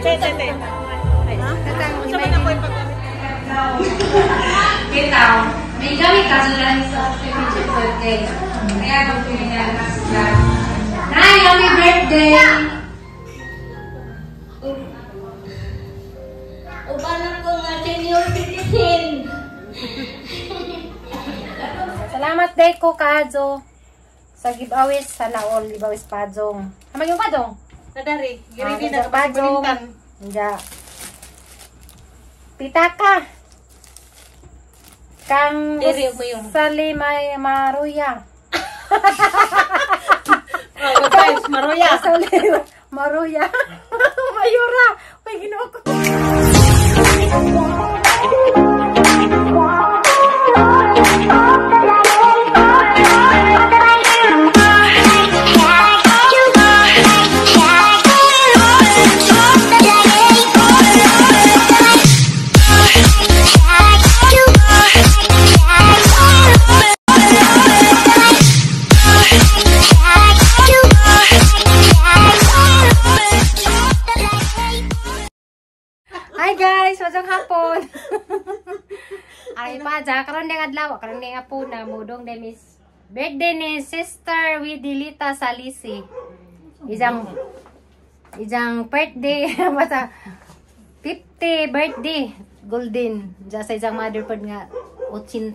Ikaw, may gamit ka lang sa picture birthday. Kaya kung pinagyan ka sa Nay, happy birthday! Upanan ko nga senior citizen. Salamat day ko Kadzo sa giveaway sa naol giveaway Padzong. Ama yung Padzong? Nadari, giridi na Padzong. Nga. Pitaka. Kang Salimay Maruya. Oh, guys, Maruya. Maruya. Mayura. May ginawa ko. Hi guys, masang hapon. Ay pa, karon ding adlaw, karon ding hapon na mudong denis birthday ni Sister Widilita Salisi. Isang birthday basta 50 birthday golden. Diya sa isang mother pod nga 80.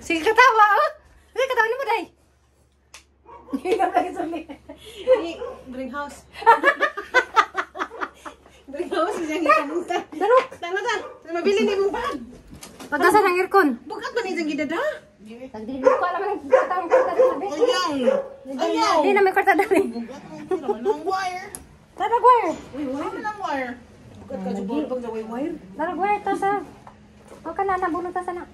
Sige katawa oh. Sige katawa ni mo day. Hindi na lagi suli. Greenhouse. Greenhouse isang ikamutan. Daro. Tangan. Mabili ni mo ba? Pagkasa ng aircon. Bukat man isang gidada. Nagdili ko alam ang katang karta dali. Ayaw. Hindi na may karta dali. Long wire. Darag wire. Long wire. Bukat ka jubol pag jaway wire. Darag wire ta sa. O ka na bunot ta sana.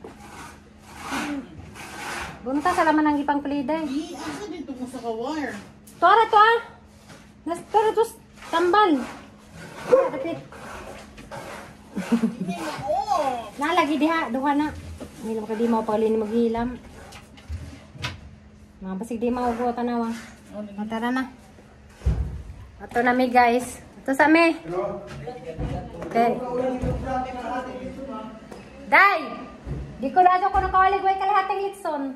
Bunot ta sa laman ang ipang piliday. Asa dito mo sa wire? Tuara to ah. Pero to tambal. Dapat. Nalagi diha, duha na. Hindi naman ka di mo pagli ni maghilam. Mga basig di maugo tanawa. Tara na. Ato na mi guys. Ato sa mi. Okay. Day! Di ko na ko nakawalig way kalahating litson.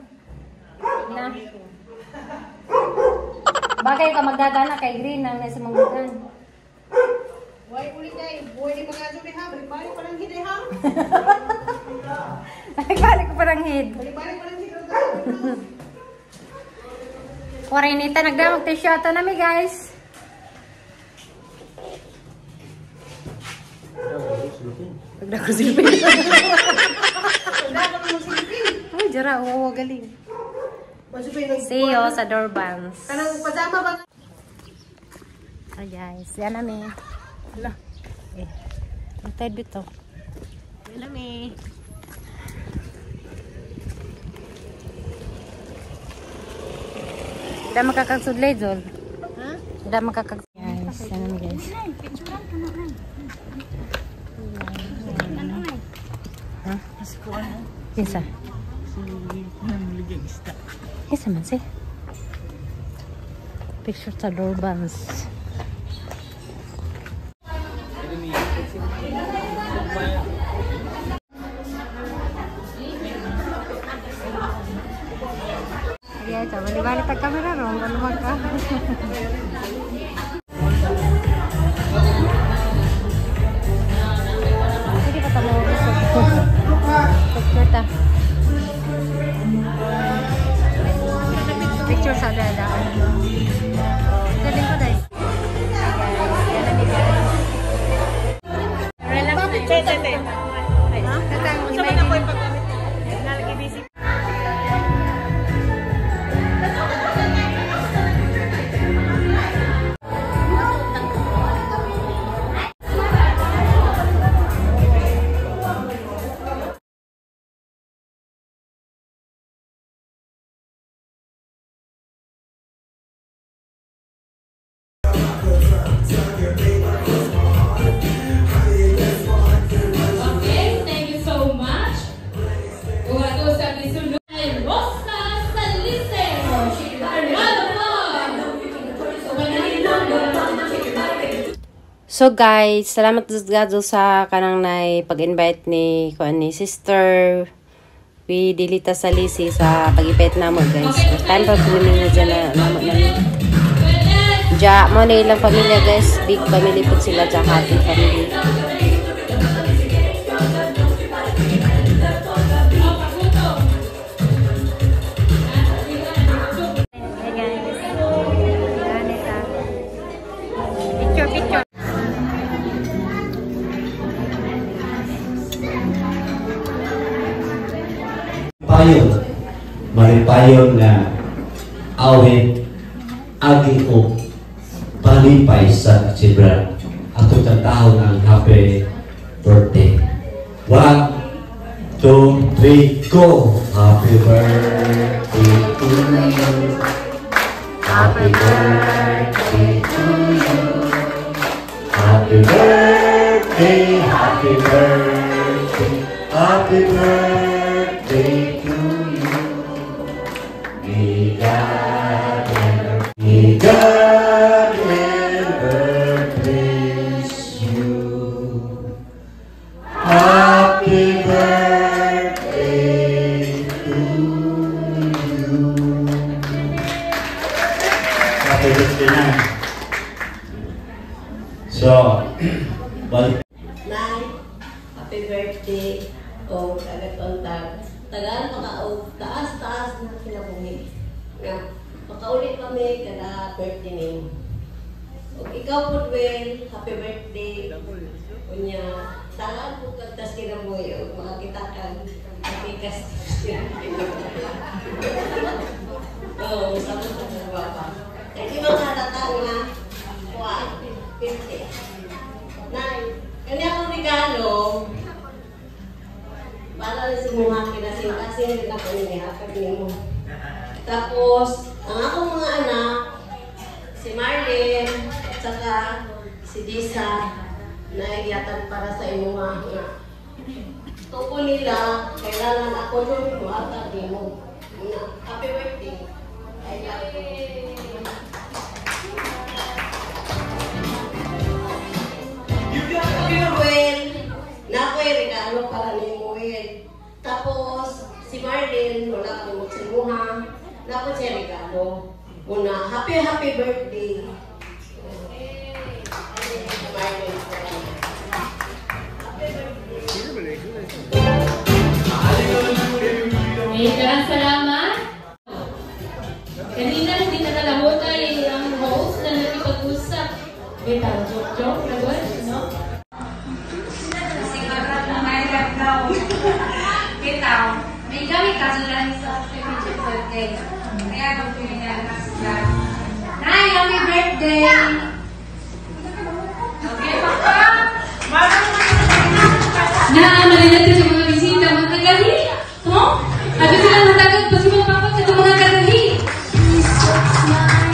Na. Bagay ka magdadana kay green nang nasa manggugan. Why ulit day? Buhay ni pagkaso ni ha. Balik-balik pa lang hid ha. Balik ko parang hid. Balik-balik pa lang hid. Korenita nagdamag t-shirt na mi guys. Nagdako silpin. Ay, jara, oo, galing. See you sa Dorbans. Kanang pajama ba? Ay guys, yan na mi. Hala. Eh, matay dito. Wala mi. Udah makakagsudlay, Jol. Ha? Udah makakagsudlay. Guys, yan na mi guys. Ha? Isa. Isa man si. Picture sa Dorbans. Ayan, balik-balik ang camera ron. Ano ka? Hindi pa tamo. Picture ta. Picture sa dadaan. Galing ko dahil. So guys, salamat gado sa kanang nay pag-invite ni Sister Widilita Salisi sa pag-invite namo guys. First time pa pinimingo dyan na namo namin. Ja, mo na ilang pamilya guys. Big family po sila, ja happy family. Maripayon nga awit agi o palipay sa Sibra ato sa taon ang happy birthday. 1, 2, 3, go! Happy birthday to you. Happy birthday to you. Happy birthday, happy birthday, happy birthday to you. May God never bless you. Happy birthday to you. Happy birthday na. So, balik. Nay, happy birthday. O, taga-kontag. Tagaan pa ka, o, taas-taas na kinabuhi. Nga, makaulit kami kada birthday name. O, ikaw po, Dwayne, happy birthday. Kunya, tagaan po kagtas kinabuhi. O, makakita ka, makikas kinabuhi. Oo, sama sa mga pa. Hindi makatatang na, 50. Nay, kanya akong regalo, para rin si mga kinasing-kasing din ako nilihakad mo. Tapos, ang akong mga anak, si Marlene, at saka si Disa, na igyatan para sa inyong mga tupo nila, kailangan ako yung buhatan din mo. Happy birthday. I love you. Nako'y regalo para ni Moel. Tapos, si Marlene, wala kang magsimuha. Nako'y siya regalo. Una, happy birthday. Marlene. Salamat. Kanina hindi na nalahutay ang host na nakipag-usap. Beta, joke na ba? No? Kita, may gamit kaso lang sa 70th birthday. Kaya kung pinigyan ka sila. Nay, happy birthday! Okay, papa? Naalala natin sa mga bisita, mga kagahi. No? Sabi sila matagag pa si mga papa sa mga kagahi.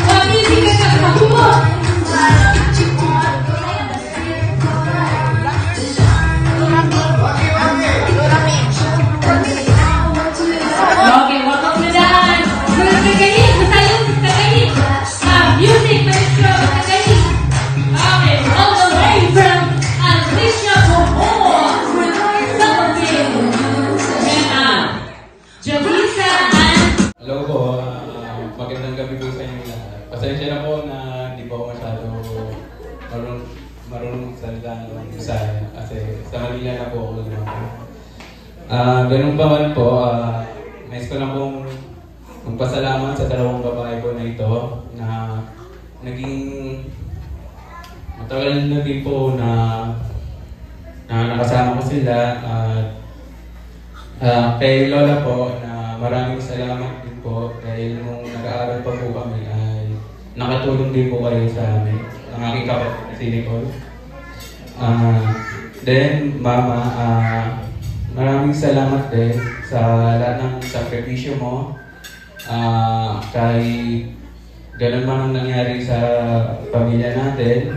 Sabi, hindi ka kakakumo. Okay, welcome to that. Mga kagahi, masayo sa kagahi. Music, maestro, kagahi. Okay, all the way from Alicia Bohor. Javisa and... Hello po, magandang gabi po sa inyo lahat. Pasensya na po na di po ako masyado marunong magsalita ng Bisaya kasi sa Manila na po ako naman. Ganun pa man po, nais ko na pong magpasalamat sa dalawang babae ko na ito na naging matagal na din po na nakasama ko sila at kay Lola po na maraming salamat din po dahil nung nag-aaral pa po kami ay nakatulong din po kayo sa amin ang aking kapatid si Nicole. Then Mama, maraming salamat din sa lahat ng sakripisyo mo kahit ganun man ang nangyari sa pamilya natin,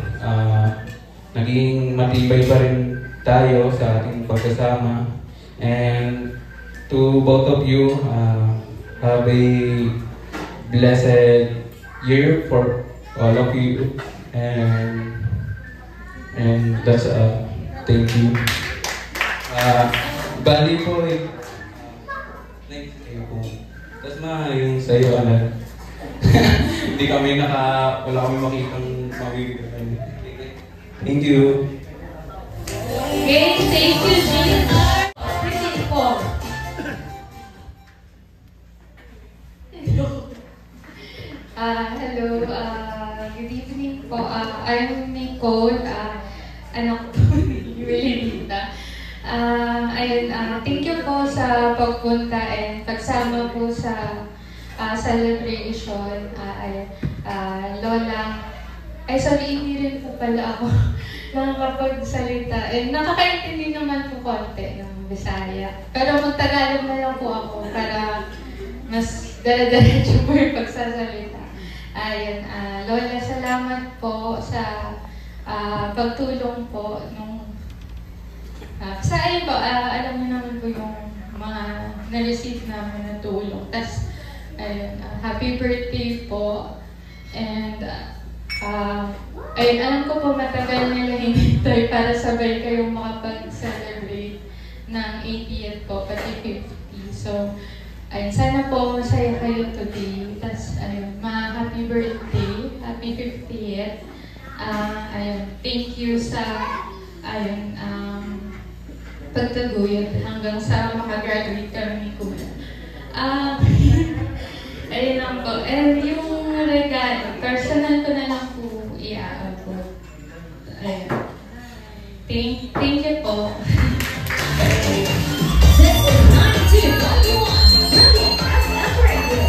naging matibay pa rin tayo sa ating pagkasama. And to both of you, have a blessed year for all of you. And And that's thank you. Bali po next kayo po. Tapos yung sa'yo, Alan. Hindi kami wala kami makitang mabibigyan. Thank you. Okay, thank you, Junior. Pretty Paul. Hello, good evening po. I'm Nicole, anak po ni Wilhelmina. Thank you po sa pagpunta and pagsama po sa celebration. Lola, hindi rin po pala ako nakakapagsalita. And nakakaintindi naman po konti ng Bisaya. Pero magtagalog na lang po ako para mas dala-diretso po yung pagsasalita. Lola, salamat po sa pagtulong po nung sa ayun po, alam mo naman po yung mga na-receive namin na tulong. Tapos, happy birthday po. And, alam ko po matagal nila hinintay para sabay kayong makapag-celebrate ng 80th po, pati 50. So, sana po masaya kayo today. Tapos, happy birthday, happy 50th. Thank you sa, pagtaguyod hanggang sa makagraduate kami ni Kuya. Ayun lang po. And yung regalo, personal ko na lang po i-aabot. Thank you po. This is 92.1 Brilliant FM Radio.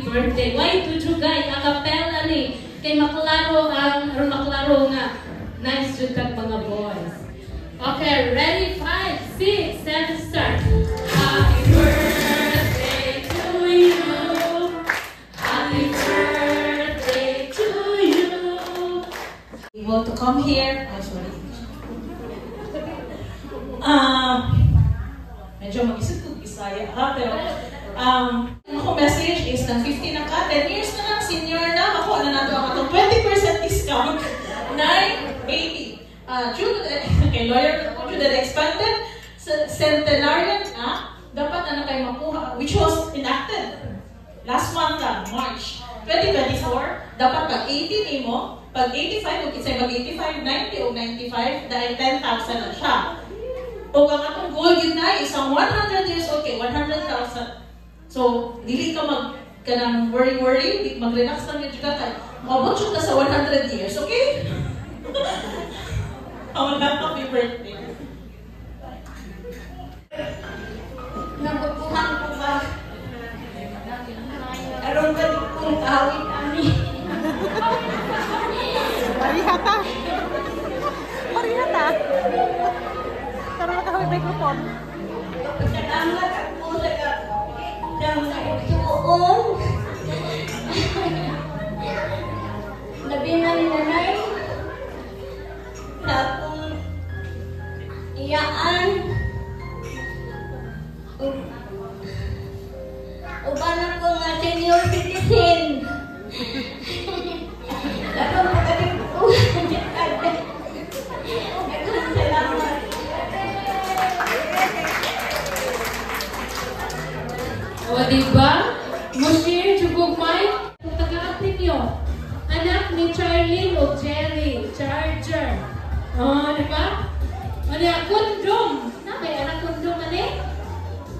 Birthday. Why tujugay acapella ni kay maklaro nga nice jud kag mga boys. Okay, ready? 5, 6, 7, start. Happy birthday to you. Happy birthday to you. Able to come here. Oh, sorry. Medyo mag-isip ko Bisaya pero ako message is ng 50 na ka, 10 years na lang, senior na, ako na nato ang atong 20% discount, 980. Okay, lawyer na po, the expanded centenarian, dapat kayo makuha, which was enacted last month lang, March 2024, dapat pag 80 mo, pag 85, kung isa'y mag 85, 90 o 95, dahil 10,000 na siya. O kung atong goal yun na, isang 100 years, okay, 100,000. So, dili ka kanang worry, mag-relax lang yun ka kay mabot yun ka sa 100 years, okay? Happy birthday. Nabubuhan ko ba? Aron ba kung kahawin kami? Parihata. Tara na kahawin microphone. Salamat ako suon. Labi na ni nanay. Sa akong iyaan. Uban ako nga senior citizen. Dapat magaling ko. Salamat. O, diba? Mushir, Chugugmay, taga-apin nyo. Anak ni Charlie o Jerry, Charger. O, diba? O, diba? Kundom. May anak kundom na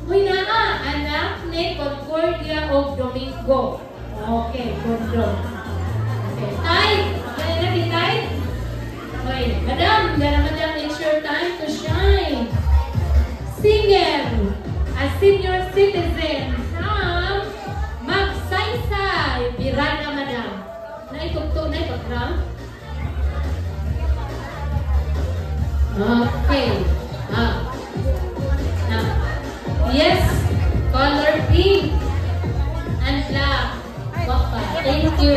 Uy na anak ni Concordia o Domingo. Okay, kundom. Okay, Tay. Gano'n na Tay? O, senior citizen from Magsaysay, Birada, Madam. Naitugto na ipag-round. Okay. Yes, color pink and black. Papa, thank you.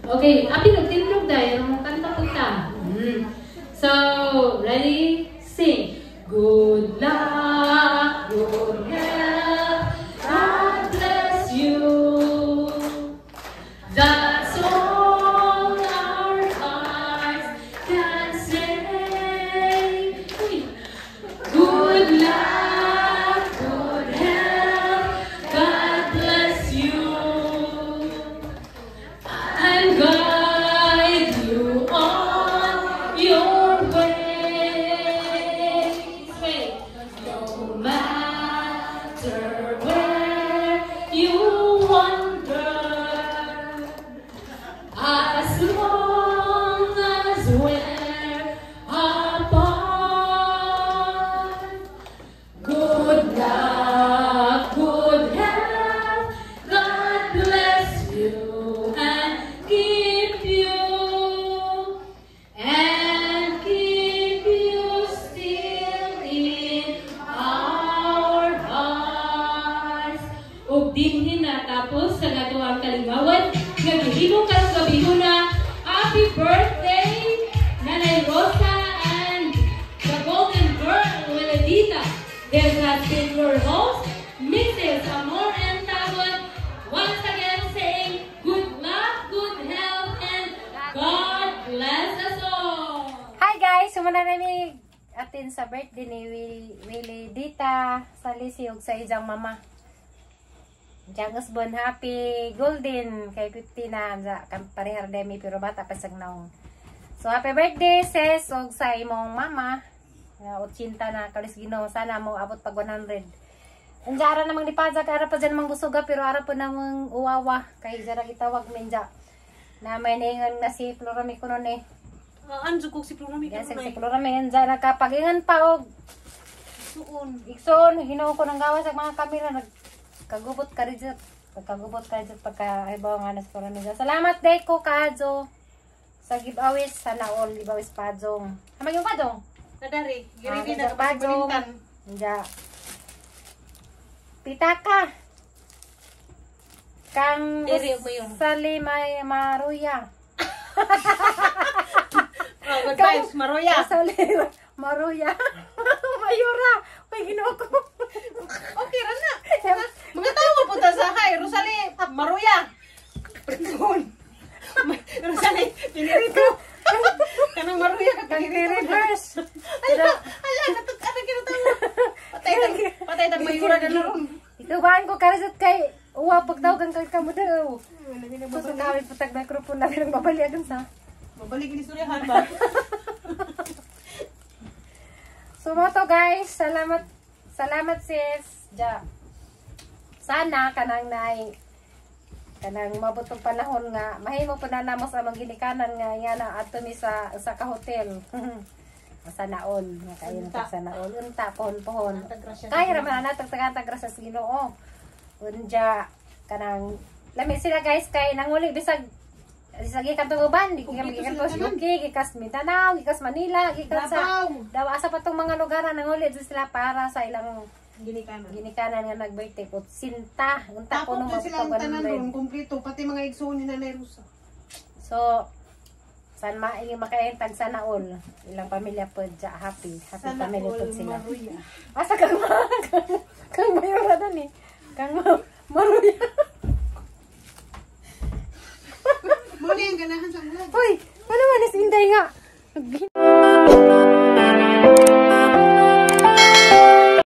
Okay, abi nagtindog dahil ang kanta punta. So, ready? Sing. Good luck, good health, God bless you. That's all our hearts can say. Good luck, good health, God bless you. And guide you on your ways. No matter where you wander, as long as we're apart. Good luck, good health, God bless you and keep you still in our hearts. O dinhin na tapos sa gatuang kalingawan, naghihimo ka sa bihuna. Happy birthday, Nanay Rosa and the Golden Girl, Weledita. This has been your host, Mrs. Amor and Tabon. Once again saying good luck, good health, and God bless us all. Hi guys! Sumuna namin atin sa birthday ni Willie Dita sa Lisiog sa ijang mama. Diyang usbon happy golden kay 50 na parehar demi pero bata pa siyang naong. So happy birthday sis og sa imong mama. 80 na kalis Ginoo, sana mo abot pag 100. Anjara namang dipaza kay ara pa dyan namang busuga pero ara pa namang uwawa kay jara gitawag minja. Na may ningon na si Florami kuno ni. Anjo ko si Florami Yes, si Florami anjara nakapagingan pa og Ikson, hinaw ko ng gawa sa mga kamera nagkagubot ka rin pagka ibaw nga nas Florami. Salamat day ko Kadzo sa giveaways sana all giveaways Padzong. Amang yung Padzong? Nadari, Giribi na Padzong. Nja. Pitaka. Kang Sali may Maruya. Good vibes, Maroya. Sali Maruya. Mayura. May Ginoo ko. Okay, rana. Mga tao punta sa hi, Rosalie, Maroya. Prison. Rosalie, pinirito. Kanang Maroya ka Reverse. Ala, ano kinatawa? Patay tag mayura na naroon. Itubahan ko karisot kay uwa pagdaw kang kamo daw. So kami putag microphone na nang babaliagan sa. Mabalik ni istoryahan ba? So mo to guys, salamat sis. Ja. Sana kanang mabutong panahon nga mahimo po na namo sa mga ginikanan nga na ato mi sa ka hotel. Sana all nga kayo sana all unta pohon. Kaya ra man natag tagantag sa Ginoo. Unja kanang lami sila guys kay nanguli bisag gikan to uban gikan to UK gikas Mindanao gikas Manila gikan sa daw asa pa tong mga lugar nanguli sila para sa ilang ginikanan nga nagbirthday po sinta unta ko nung silang tanan doon kumpleto pati mga igsoon ni Nanay Rosa. So, san maing makaintag sana all. Ilang pamilya po dya. Happy family po sila. Maruya. Asa kang kang mayroon na ni. Kang maruya. Muna yung ganahan sa vlog. Hoy, ano man is inday nga.